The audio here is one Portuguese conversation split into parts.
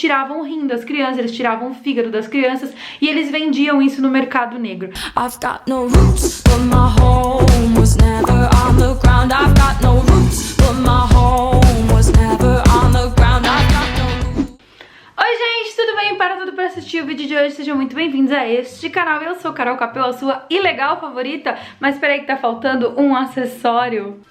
tiravam o rim das crianças, eles tiravam o fígado das crianças e eles vendiam isso no mercado negro. I've got no roots, but my home was never on the ground. I've got no roots, but my home was never on the ground. I've got no roots. Oi gente, tudo bem? Para tudo para assistir o vídeo de hoje, sejam muito bem-vindos a este canal. Eu sou Carol Capel, a sua ilegal favorita, mas espera aí que tá faltando um acessório.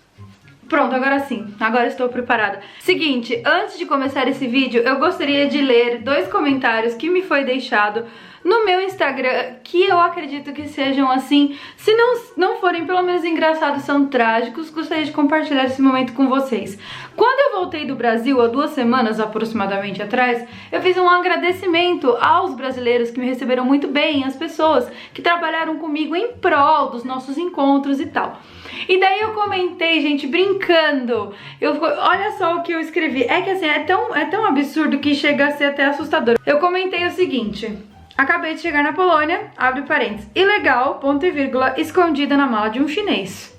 Pronto, agora sim, agora estou preparada. Seguinte, antes de começar esse vídeo, eu gostaria de ler 2 comentários que me foi deixado no meu Instagram, que eu acredito que sejam assim, se não forem pelo menos engraçados, são trágicos. Gostaria de compartilhar esse momento com vocês. Quando eu voltei do Brasil, há 2 semanas aproximadamente atrás, eu fiz um agradecimento aos brasileiros que me receberam muito bem, as pessoas que trabalharam comigo em prol dos nossos encontros e tal. E daí eu comentei, gente, brincando, olha só o que eu escrevi, é que assim, é tão absurdo que chega a ser até assustador. Eu comentei o seguinte: acabei de chegar na Polônia, abre parênteses, ilegal, ponto e vírgula, escondida na mala de um chinês.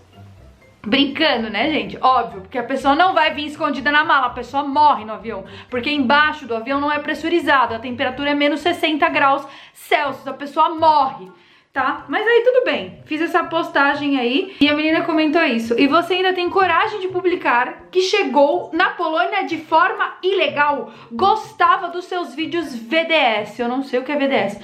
Brincando, né, gente? Óbvio, porque a pessoa não vai vir escondida na mala, a pessoa morre no avião, porque embaixo do avião não é pressurizado, a temperatura é menos 60 graus Celsius, a pessoa morre. Tá? Mas aí tudo bem, fiz essa postagem aí e a menina comentou isso. E você ainda tem coragem de publicar que chegou na Polônia de forma ilegal, gostava dos seus vídeos VDS. Eu não sei o que é VDS,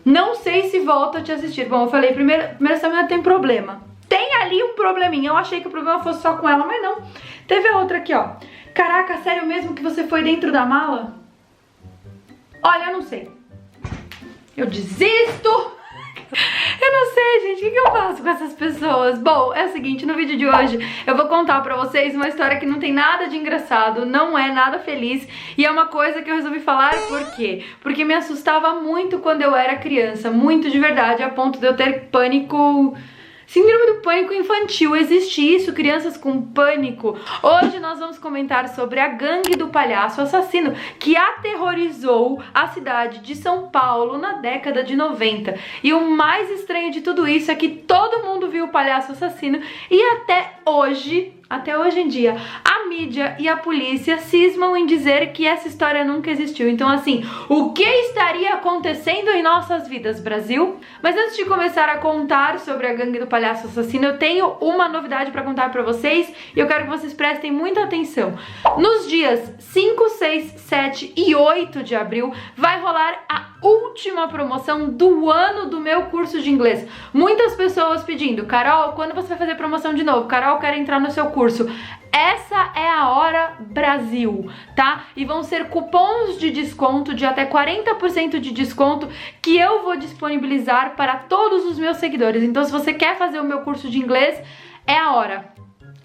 não sei se volto a te assistir. Bom, eu falei, primeira semana tem problema. Tem ali um probleminha, eu achei que o problema fosse só com ela, mas não. Teve a outra aqui, ó. Caraca, sério mesmo que você foi dentro da mala? Olha, eu não sei. Eu desisto. Eu não sei, gente, o que eu faço com essas pessoas? Bom, é o seguinte, no vídeo de hoje eu vou contar pra vocês uma história que não tem nada de engraçado, não é nada feliz, e é uma coisa que eu resolvi falar. Por quê? Porque me assustava muito quando eu era criança, muito de verdade, a ponto de eu ter pânico... Síndrome do pânico infantil, existe isso, crianças com pânico. Hoje nós vamos comentar sobre a gangue do palhaço assassino que aterrorizou a cidade de São Paulo na década de 90. E o mais estranho de tudo isso é que todo mundo viu o palhaço assassino e até hoje em dia, a mídia e a polícia cismam em dizer que essa história nunca existiu. Então assim, o que estaria acontecendo em nossas vidas, Brasil? Mas antes de começar a contar sobre a gangue do palhaço assassino, eu tenho uma novidade para contar para vocês e eu quero que vocês prestem muita atenção. Nos dias 5, 6, 7 e 8 de abril vai rolar a última promoção do ano do meu curso de inglês. Muitas pessoas pedindo: Carol, quando você vai fazer promoção de novo? Carol, quero entrar no seu curso. Essa é a hora, Brasil, tá? E vão ser cupons de desconto de até 40% de desconto que eu vou disponibilizar para todos os meus seguidores. Então, se você quer fazer o meu curso de inglês, é a hora.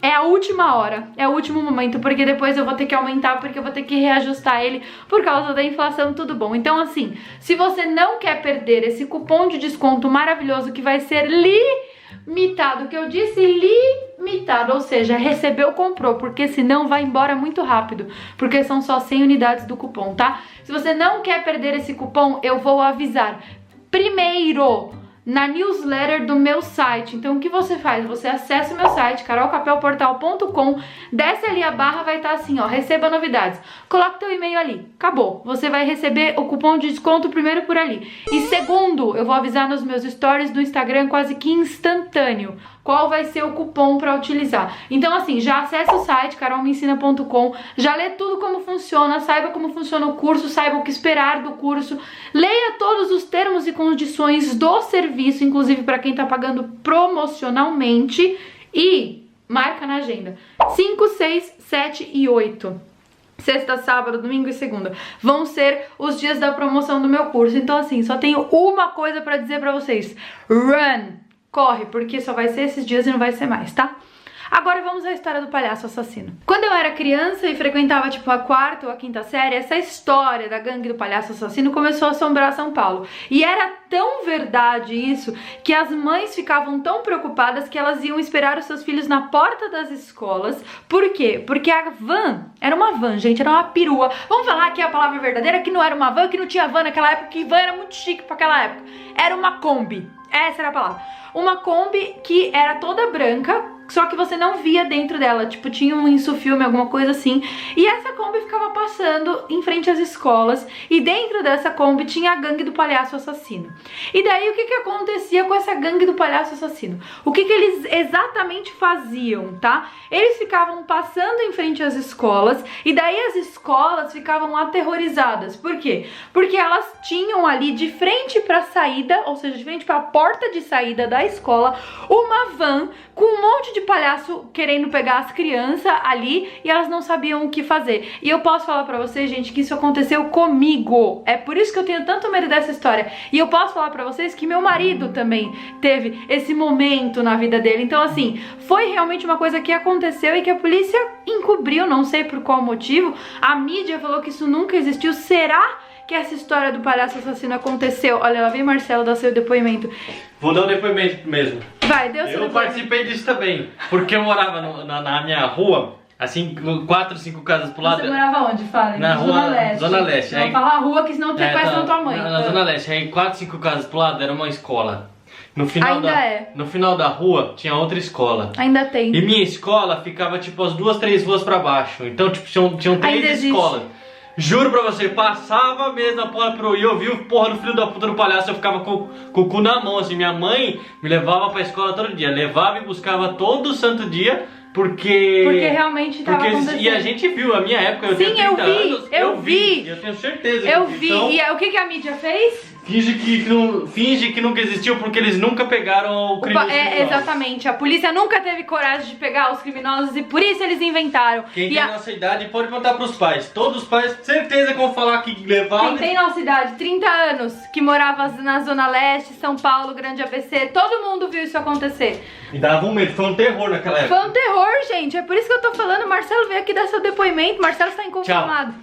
É a última hora, é o último momento, porque depois eu vou ter que aumentar, porque eu vou ter que reajustar ele por causa da inflação, tudo bom. Então assim, se você não quer perder esse cupom de desconto maravilhoso que vai ser limitado, que eu disse limitado, ou seja, recebeu, comprou, porque senão vai embora muito rápido, porque são só 100 unidades do cupom, tá? Se você não quer perder esse cupom, eu vou avisar primeiro na newsletter do meu site. Então o que você faz? Você acessa o meu site, carolcapelportal.com, desce ali a barra, vai estar assim, ó, receba novidades. Coloca teu e-mail ali, acabou. Você vai receber o cupom de desconto primeiro por ali. E segundo, eu vou avisar nos meus stories do Instagram quase que instantâneo qual vai ser o cupom para utilizar. Então assim, já acessa o site carolmeensina.com, já lê tudo como funciona, saiba como funciona o curso, saiba o que esperar do curso, leia todos os termos e condições do serviço, inclusive para quem tá pagando promocionalmente, e marca na agenda 5, 6, 7 e 8. Sexta, sábado, domingo e segunda vão ser os dias da promoção do meu curso. Então assim, só tenho uma coisa para dizer para vocês: run! Corre, porque só vai ser esses dias e não vai ser mais, tá? Agora vamos à história do palhaço assassino. Quando eu era criança e frequentava tipo a 4ª ou a 5ª série, essa história da gangue do palhaço assassino começou a assombrar São Paulo. E era tão verdade isso, que as mães ficavam tão preocupadas que elas iam esperar os seus filhos na porta das escolas. Por quê? Porque a van, era uma van, gente, era uma perua. Vamos falar aqui a palavra verdadeira, que não era uma van, que não tinha van naquela época, que van era muito chique pra aquela época. Era uma Kombi, essa era a palavra. Uma Kombi que era toda branca, só que você não via dentro dela, tipo, tinha um insufilme, alguma coisa assim, e essa Kombi ficava passando em frente às escolas, e dentro dessa Kombi tinha a gangue do palhaço assassino. E daí o que que acontecia com essa gangue do palhaço assassino? O que que eles exatamente faziam, tá? Eles ficavam passando em frente às escolas, e daí as escolas ficavam aterrorizadas. Por quê? Porque elas tinham ali de frente para a saída, ou seja, de frente para a porta de saída da escola, uma van com um monte de palhaço querendo pegar as crianças ali, e elas não sabiam o que fazer. E eu posso falar pra vocês, gente, que isso aconteceu comigo. É por isso que eu tenho tanto medo dessa história. E eu posso falar pra vocês que meu marido também teve esse momento na vida dele. Então, assim, foi realmente uma coisa que aconteceu e que a polícia encobriu, não sei por qual motivo. A mídia falou que isso nunca existiu. Será que essa história do palhaço assassino aconteceu? Olha, lá vem Marcelo dar seu depoimento. Vou dar um depoimento mesmo. Vai, deu seu depoimento. Eu participei disso também, porque eu morava na minha rua, assim, 4, 5 casas pro lado. Você morava onde, fala? Na rua Zona Leste. Zona Leste. Não fala a rua, que senão tem quase não tua mãe. Na Zona Leste, aí 4, 5 casas pro lado era uma escola. No final no final da rua tinha outra escola. Ainda tem. E minha escola ficava tipo as 2, 3 ruas pra baixo. Então tipo, tinham 3 escolas. Juro pra você, passava mesmo a porra pro... E eu vi o porra do filho da puta do palhaço, eu ficava com o cu na mão, assim. Minha mãe me levava pra escola todo dia. Levava e buscava todo santo dia, porque realmente tava acontecendo. E a gente viu, a minha época, eu tinha 30 anos. Eu vi. Eu tenho certeza Eu que vi. então, E o que a mídia fez? Finge que nunca existiu porque eles nunca pegaram o criminoso. Exatamente, a polícia nunca teve coragem de pegar os criminosos e por isso eles inventaram. Quem tem nossa idade pode contar pros pais. Todos os pais, certeza que vão falar que levavam. Quem tem nossa idade, 30 anos, que morava na Zona Leste, São Paulo, Grande ABC, todo mundo viu isso acontecer. E dava um medo, foi um terror naquela época. Foi um terror, gente, é por isso que eu tô falando. Marcelo veio aqui dar seu depoimento, Marcelo está inconformado.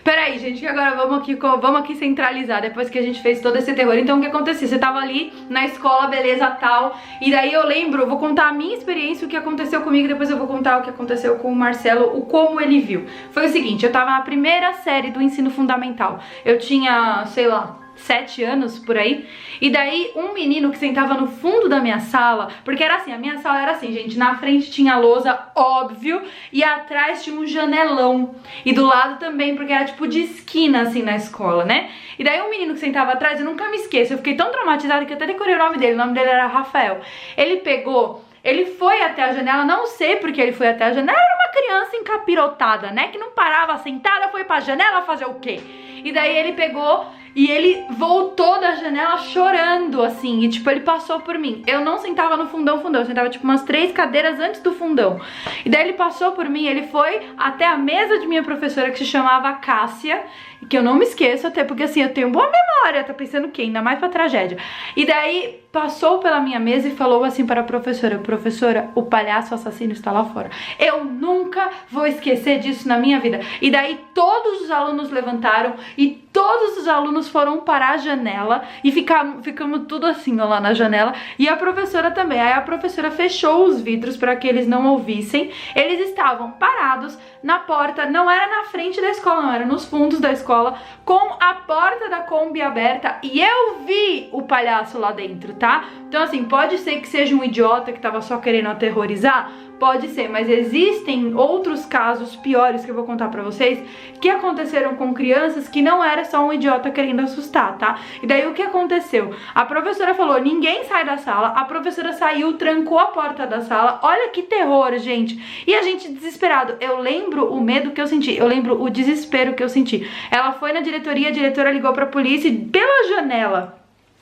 Peraí, gente, que agora vamos aqui centralizar, depois que a gente fez todo esse terror. Então o que aconteceu? Você tava ali na escola, beleza, tal, e daí eu lembro, eu vou contar a minha experiência, o que aconteceu comigo, depois eu vou contar o que aconteceu com o Marcelo, o como ele viu. Foi o seguinte, eu tava na primeira série do ensino fundamental, eu tinha, sei lá, 7 anos, por aí. E daí um menino que sentava no fundo da minha sala, porque era assim, a minha sala era assim, gente, na frente tinha a lousa, óbvio, e atrás tinha um janelão, e do lado também, porque era tipo de esquina, assim, na escola, né? E daí um menino que sentava atrás, eu nunca me esqueço, eu fiquei tão traumatizada que eu até decorei o nome dele era Rafael. Ele foi até a janela, não sei porque ele foi até a janela, era uma criança encapirotada, né, que não parava sentada, foi pra janela fazer o quê? E daí ele pegou e ele voltou da janela chorando, assim, e tipo, ele passou por mim. Eu não sentava no fundão, eu sentava tipo umas 3 cadeiras antes do fundão. E daí ele passou por mim, ele foi até a mesa de minha professora, que se chamava Cássia, que eu não me esqueço, até porque assim, eu tenho boa memória, tá pensando o quê? Ainda mais pra tragédia. E daí passou pela minha mesa e falou assim para a professora: professora, o palhaço assassino está lá fora. Eu nunca vou esquecer disso na minha vida. E daí todos os alunos levantaram e todos os alunos foram para a janela e ficamos tudo assim, ó, lá na janela. E a professora também. Aí a professora fechou os vidros para que eles não ouvissem. Eles estavam parados na porta, não era na frente da escola, não, era nos fundos da escola, com a porta da Kombi aberta, e eu vi o palhaço lá dentro, tá? Então assim, pode ser que seja um idiota que tava só querendo aterrorizar, pode ser, mas existem outros casos piores que eu vou contar pra vocês, que aconteceram com crianças que não era só um idiota querendo assustar, tá? E daí o que aconteceu? A professora falou: ninguém sai da sala. A professora saiu, trancou a porta da sala. Olha que terror, gente. E a gente desesperado. Eu lembro o medo que eu senti, eu lembro o desespero que eu senti. Ela foi na diretoria, a diretora ligou pra polícia e pela janela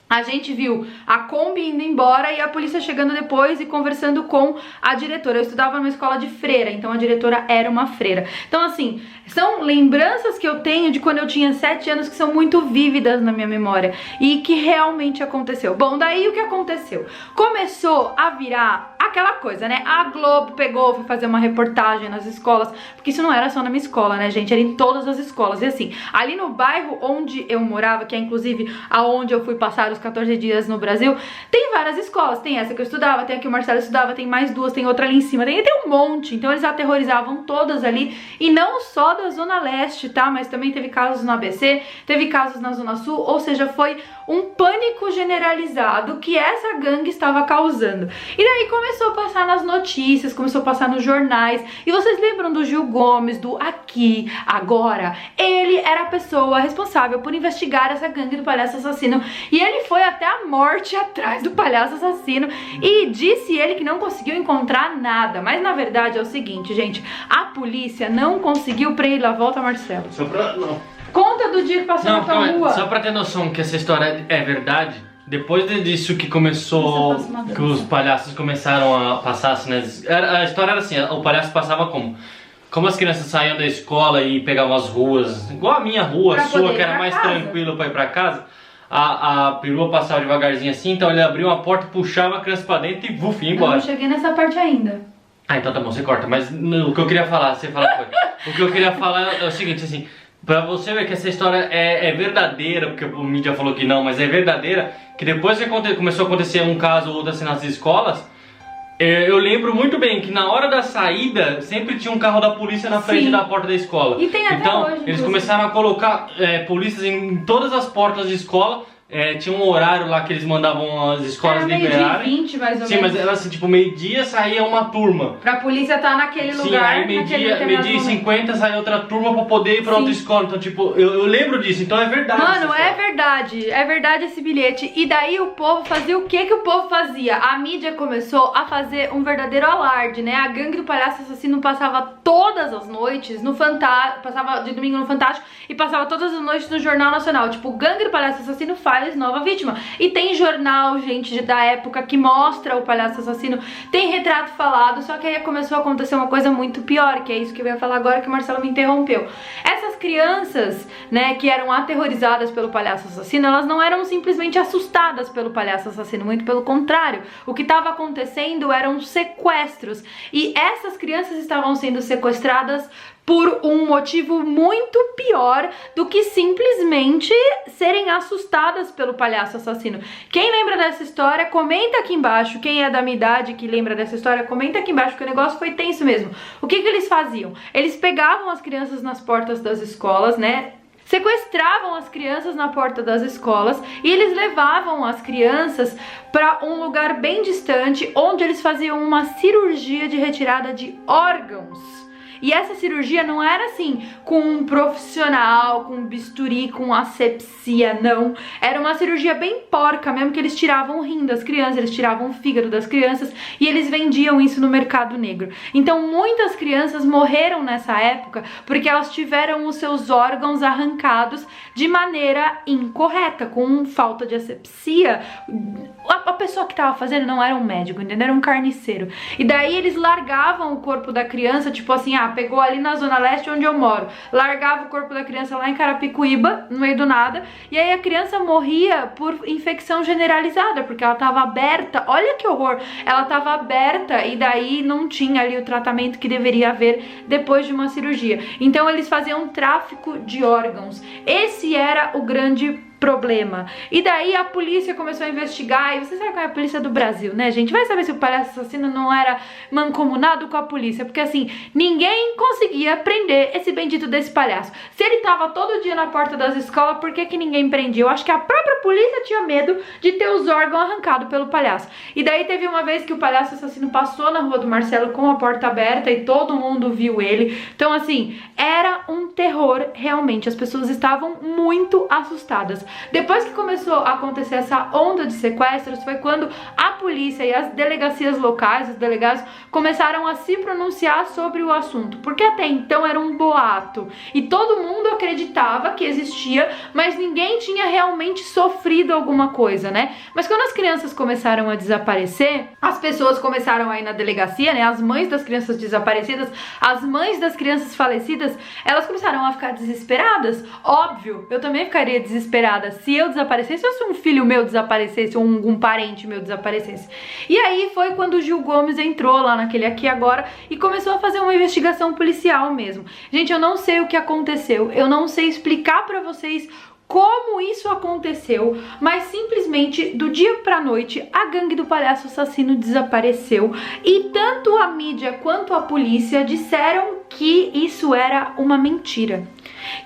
a gente viu a Kombi indo embora e a polícia chegando depois e conversando com a diretora. Eu estudava numa escola de freira, então a diretora era uma freira. Então assim, são lembranças que eu tenho de quando eu tinha 7 anos que são muito vívidas na minha memória e que realmente aconteceu. Bom, daí o que aconteceu? Começou a virar aquela coisa, né? A Globo pegou, foi fazer uma reportagem nas escolas, porque isso não era só na minha escola, né, gente? Era em todas as escolas. E assim, ali no bairro onde eu morava, que é inclusive aonde eu fui passar os 14 dias no Brasil, tem várias escolas. Tem essa que eu estudava, tem a que o Marcelo estudava, tem mais 2, tem outra ali em cima, tem um monte. Então eles aterrorizavam todas ali, e não só da Zona Leste, tá? Mas também teve casos no ABC, teve casos na Zona Sul, ou seja, foi um pânico generalizado que essa gangue estava causando. E daí começou começou a passar nas notícias, começou a passar nos jornais. E vocês lembram do Gil Gomes, do Aqui, Agora? Ele era a pessoa responsável por investigar essa gangue do palhaço assassino. E ele foi até a morte atrás do palhaço assassino. E disse ele que não conseguiu encontrar nada. Mas na verdade é o seguinte, gente. A polícia não conseguiu prender a volta, Marcelo. Só pra... Não. Conta do dia que passou na tua rua. Só pra ter noção que essa história é verdade, depois disso que começou, que os palhaços começaram a passar assim, a história era assim, o palhaço passava como? Como as crianças saíam da escola e pegavam as ruas, igual a minha rua, a sua, que era mais tranquilo pra ir pra casa, a perua passava devagarzinho assim, então ele abria uma porta, puxava a criança pra dentro e ia embora. Eu não cheguei nessa parte ainda. Ah, então tá bom, você corta, mas o que eu queria falar, você fala depois. O que eu queria falar é o seguinte, assim, pra você ver que essa história é verdadeira, porque o mídia falou que não, mas é verdadeira, que depois que começou a acontecer um caso ou outro assim nas escolas, eu lembro muito bem que na hora da saída sempre tinha um carro da polícia na frente da porta da escola. E tem até então, hoje, eles começaram a colocar polícias em todas as portas de escola. Tinha um horário lá que eles mandavam as escolas liberarem. Meio-dia 20, mais ou menos. Sim, mas era assim, tipo, meio-dia saía uma turma. Pra polícia estar naquele lugar. Sim, aí meio-dia e 50 saía outra turma pra poder ir pra outra escola. Então, tipo, eu lembro disso, então é verdade. Mano, é verdade esse bilhete. E daí o povo fazia o que o povo fazia? A mídia começou a fazer um verdadeiro alarde, né? A gangue do palhaço assassino passava todas as noites no Fantástico, passava de domingo no Fantástico e passava todas as noites no Jornal Nacional. Tipo, gangue do palhaço assassino faz nova vítima. E tem jornal, gente, da época que mostra o palhaço assassino, tem retrato falado, só que aí começou a acontecer uma coisa muito pior, que é isso que eu ia falar agora que o Marcelo me interrompeu. Essas crianças, né, que eram aterrorizadas pelo palhaço assassino, elas não eram simplesmente assustadas pelo palhaço assassino, muito pelo contrário. O que estava acontecendo eram sequestros. E essas crianças estavam sendo sequestradas por um motivo muito pior do que simplesmente serem assustadas pelo palhaço assassino. Quem lembra dessa história, comenta aqui embaixo. Quem é da minha idade que lembra dessa história, comenta aqui embaixo, que o negócio foi tenso mesmo. O que eles faziam? Eles pegavam as crianças nas portas das escolas, né? Sequestravam as crianças na porta das escolas e eles levavam as crianças para um lugar bem distante, onde eles faziam uma cirurgia de retirada de órgãos. E essa cirurgia não era assim, com um profissional, com bisturi, com asepsia, não. Era uma cirurgia bem porca mesmo, que eles tiravam o rim das crianças, eles tiravam o fígado das crianças e eles vendiam isso no mercado negro. Então muitas crianças morreram nessa época porque elas tiveram os seus órgãos arrancados de maneira incorreta, com falta de asepsia. A pessoa que estava fazendo não era um médico, entendeu? Era um carniceiro. E daí eles largavam o corpo da criança, tipo assim, pegou ali na Zona Leste onde eu moro, largava o corpo da criança lá em Carapicuíba, no meio do nada, e aí a criança morria por infecção generalizada, porque ela tava aberta, olha que horror, ela tava aberta e daí não tinha ali o tratamento que deveria haver depois de uma cirurgia. Então eles faziam tráfico de órgãos. Esse era o grande problema. E daí a polícia começou a investigar, e você sabe qual é a polícia do Brasil, né, gente? Vai saber se o palhaço assassino não era mancomunado com a polícia, porque assim, ninguém conseguia prender esse bendito desse palhaço. Se ele tava todo dia na porta das escolas, por que ninguém prendia? Eu acho que a própria polícia tinha medo de ter os órgãos arrancados pelo palhaço. E daí teve uma vez que o palhaço assassino passou na rua do Marcelo com a porta aberta e todo mundo viu ele. Então assim, era um terror realmente, as pessoas estavam muito assustadas. Depois que começou a acontecer essa onda de sequestros, foi quando a polícia e as delegacias locais, os delegados, começaram a se pronunciar sobre o assunto, porque até então era um boato e todo mundo acreditava que existia, mas ninguém tinha realmente sofrido alguma coisa, né? Mas quando as crianças começaram a desaparecer, as pessoas começaram a ir na delegacia, né? As mães das crianças desaparecidas, as mães das crianças falecidas, elas começaram a ficar desesperadas. Óbvio, eu também ficaria desesperada se eu desaparecesse ou se um filho meu desaparecesse ou um parente meu desaparecesse. E aí foi quando o Gil Gomes entrou lá naquele Aqui Agora e começou a fazer uma investigação policial mesmo. Gente, eu não sei o que aconteceu, eu não sei explicar pra vocês como isso aconteceu, mas simplesmente do dia pra noite a gangue do palhaço assassino desapareceu e tanto a mídia quanto a polícia disseram que isso era uma mentira,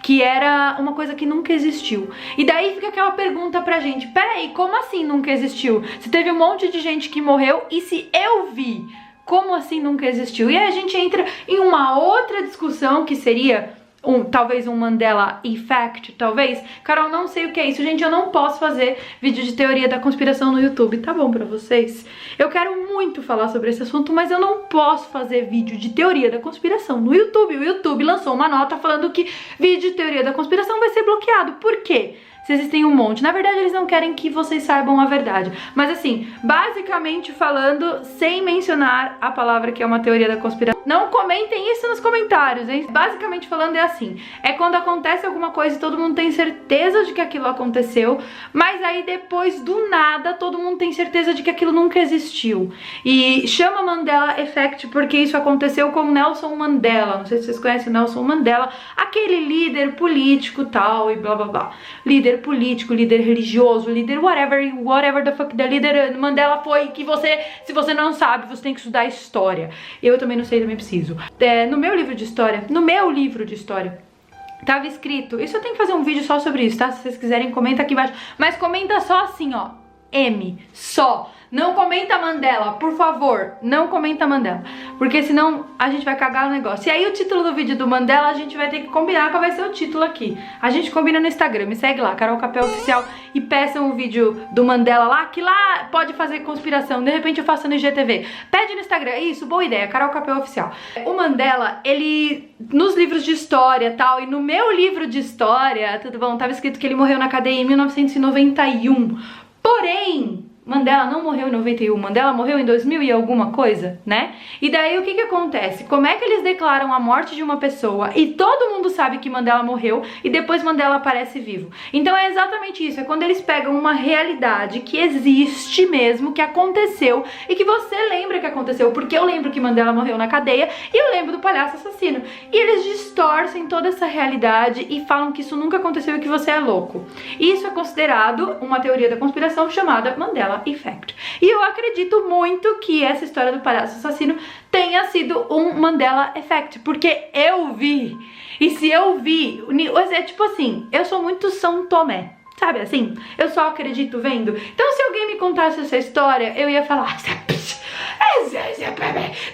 que era uma coisa que nunca existiu. E daí fica aquela pergunta pra gente, peraí, como assim nunca existiu? Se teve um monte de gente que morreu e se eu vi, como assim nunca existiu? E aí a gente entra em uma outra discussão que seria talvez um Mandela Effect, talvez. Carol, não sei o que é isso, gente, eu não posso fazer vídeo de teoria da conspiração no YouTube, tá bom pra vocês? Eu quero muito falar sobre esse assunto, mas eu não posso fazer vídeo de teoria da conspiração no YouTube. O YouTube lançou uma nota falando que vídeo de teoria da conspiração vai ser bloqueado. Por quê? Se existem um monte. Na verdade, eles não querem que vocês saibam a verdade. Mas assim, basicamente falando, sem mencionar a palavra que é uma teoria da conspiração, não comentem isso nos comentários, hein? Basicamente falando é assim, é quando acontece alguma coisa e todo mundo tem certeza de que aquilo aconteceu, mas aí depois do nada todo mundo tem certeza de que aquilo nunca existiu. E chama Mandela Effect porque isso aconteceu com Nelson Mandela. Não sei se vocês conhecem o Nelson Mandela, aquele líder político tal e blá blá blá. Líder político, líder religioso, líder whatever the fuck the líder Mandela foi, que você, se você não sabe, você tem que estudar história. Eu também não sei, também preciso. No meu livro de história, tava escrito, isso eu tenho que fazer um vídeo só sobre isso, tá? Se vocês quiserem, comenta aqui embaixo, mas comenta só assim, ó, M, só. Não comenta Mandela, por favor, não comenta Mandela, porque senão a gente vai cagar o negócio. E aí o título do vídeo do Mandela a gente vai ter que combinar qual vai ser o título aqui. A gente combina no Instagram, me segue lá, Carol Capel Oficial, e peçam o vídeo do Mandela lá, que lá pode fazer conspiração, de repente eu faço no IGTV. Pede no Instagram, isso, boa ideia, Carol Capel Oficial. O Mandela, ele, nos livros de história tal, e no meu livro de história, tudo bom, tava escrito que ele morreu na cadeia em 1991, porém Mandela não morreu em 91, Mandela morreu em 2000 e alguma coisa, né? E daí o que que acontece? Como é que eles declaram a morte de uma pessoa e todo mundo sabe que Mandela morreu e depois Mandela aparece vivo? Então é exatamente isso, é quando eles pegam uma realidade que existe mesmo, que aconteceu e que você lembra que aconteceu, porque eu lembro que Mandela morreu na cadeia e eu lembro do palhaço assassino. E eles distorcem toda essa realidade e falam que isso nunca aconteceu e que você é louco. Isso é considerado uma teoria da conspiração chamada Mandela Effect. E eu acredito muito que essa história do palhaço assassino tenha sido um Mandela Effect, porque eu vi. E se eu vi, é tipo assim, eu sou muito São Tomé, sabe assim? Eu só acredito vendo. Então se alguém me contasse essa história, eu ia falar...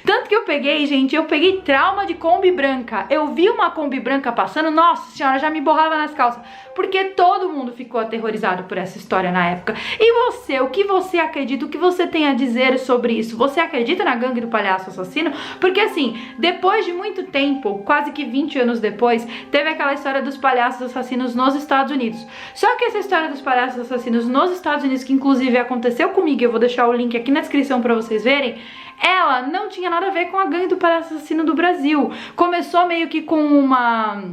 Tanto que eu peguei, gente, eu peguei trauma de Kombi branca. Eu vi uma Kombi branca passando, nossa senhora, já me borrava nas calças, porque todo mundo ficou aterrorizado por essa história na época. E você, o que você acredita, o que você tem a dizer sobre isso? Você acredita na gangue do palhaço assassino? Porque assim, depois de muito tempo, quase que 20 anos depois, teve aquela história dos palhaços assassinos nos Estados Unidos. Só que essa história dos palhaços assassinos nos Estados Unidos, que inclusive aconteceu comigo, eu vou deixar o link aqui na descrição pra vocês verem, ela não tinha nada a ver com a gangue do palhaço assassino do Brasil. Começou meio que com uma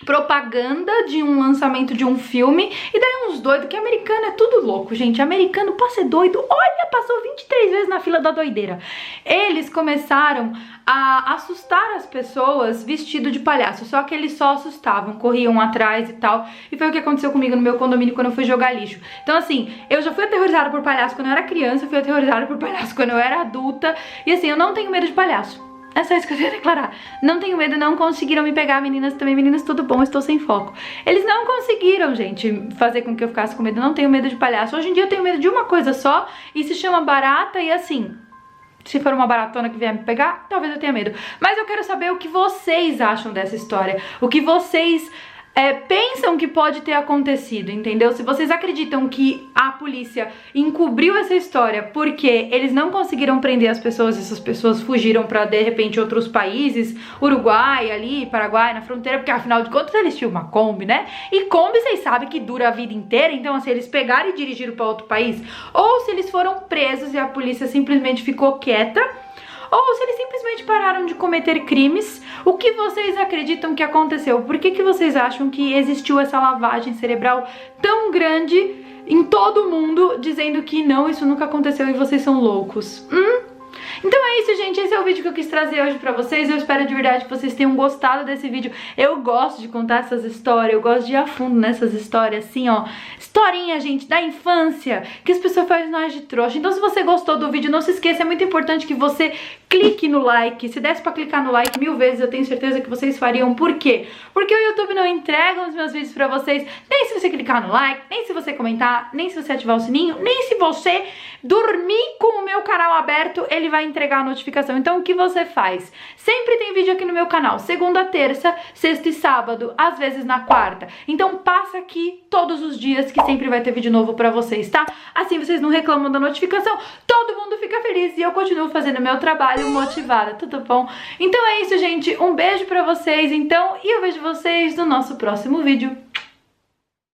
propaganda de um lançamento de um filme, e daí uns doidos, que americano é tudo louco, gente, americano pode ser doido, olha, passou 23 vezes na fila da doideira. Eles começaram a assustar as pessoas vestido de palhaço, só que eles só assustavam, corriam atrás e tal, e foi o que aconteceu comigo no meu condomínio quando eu fui jogar lixo. Então assim, eu já fui aterrorizada por palhaço quando eu era criança, fui aterrorizada por palhaço quando eu era adulta, e assim, eu não tenho medo de palhaço. É só isso que eu queria declarar. Não tenho medo, não conseguiram me pegar, meninas também. Meninas, tudo bom, estou sem foco. Eles não conseguiram, gente, fazer com que eu ficasse com medo. Não tenho medo de palhaço. Hoje em dia eu tenho medo de uma coisa só, e se chama barata, e assim, se for uma baratona que vier me pegar, talvez eu tenha medo. Mas eu quero saber o que vocês acham dessa história. O que vocês... pensam que pode ter acontecido, entendeu? Se vocês acreditam que a polícia encobriu essa história porque eles não conseguiram prender as pessoas, essas pessoas fugiram pra, de repente, outros países, Uruguai, ali, Paraguai, na fronteira, porque afinal de contas eles tinham uma Kombi, né? E Kombi, vocês sabem que dura a vida inteira, então assim, eles pegaram e dirigiram pra outro país, ou se eles foram presos e a polícia simplesmente ficou quieta, ou se eles simplesmente pararam de cometer crimes. O que vocês acreditam que aconteceu? Por que vocês acham que existiu essa lavagem cerebral tão grande em todo mundo, dizendo que não, isso nunca aconteceu e vocês são loucos? Então é isso, gente, esse é o vídeo que eu quis trazer hoje pra vocês. Eu espero de verdade que vocês tenham gostado desse vídeo. Eu gosto de contar essas histórias, eu gosto de ir a fundo nessas histórias, assim, ó. Historinha, gente, da infância, que as pessoas fazem nós de trouxa. Então se você gostou do vídeo, não se esqueça, é muito importante que você clique no like. Se desse pra clicar no like 1000 vezes, eu tenho certeza que vocês fariam. Por quê? Porque o YouTube não entrega os meus vídeos pra vocês, nem se você clicar no like, nem se você comentar, nem se você ativar o sininho, nem se você dormir com o meu canal aberto, ele vai entregar a notificação. Então o que você faz? Sempre tem vídeo aqui no meu canal, segunda, terça, sexta e sábado, às vezes na quarta. Então passa aqui todos os dias que sempre vai ter vídeo novo pra vocês, tá? Assim vocês não reclamam da notificação, todo mundo fica feliz e eu continuo fazendo meu trabalho motivada, tudo bom? Então é isso, gente, um beijo pra vocês, então, e eu vejo vocês no nosso próximo vídeo.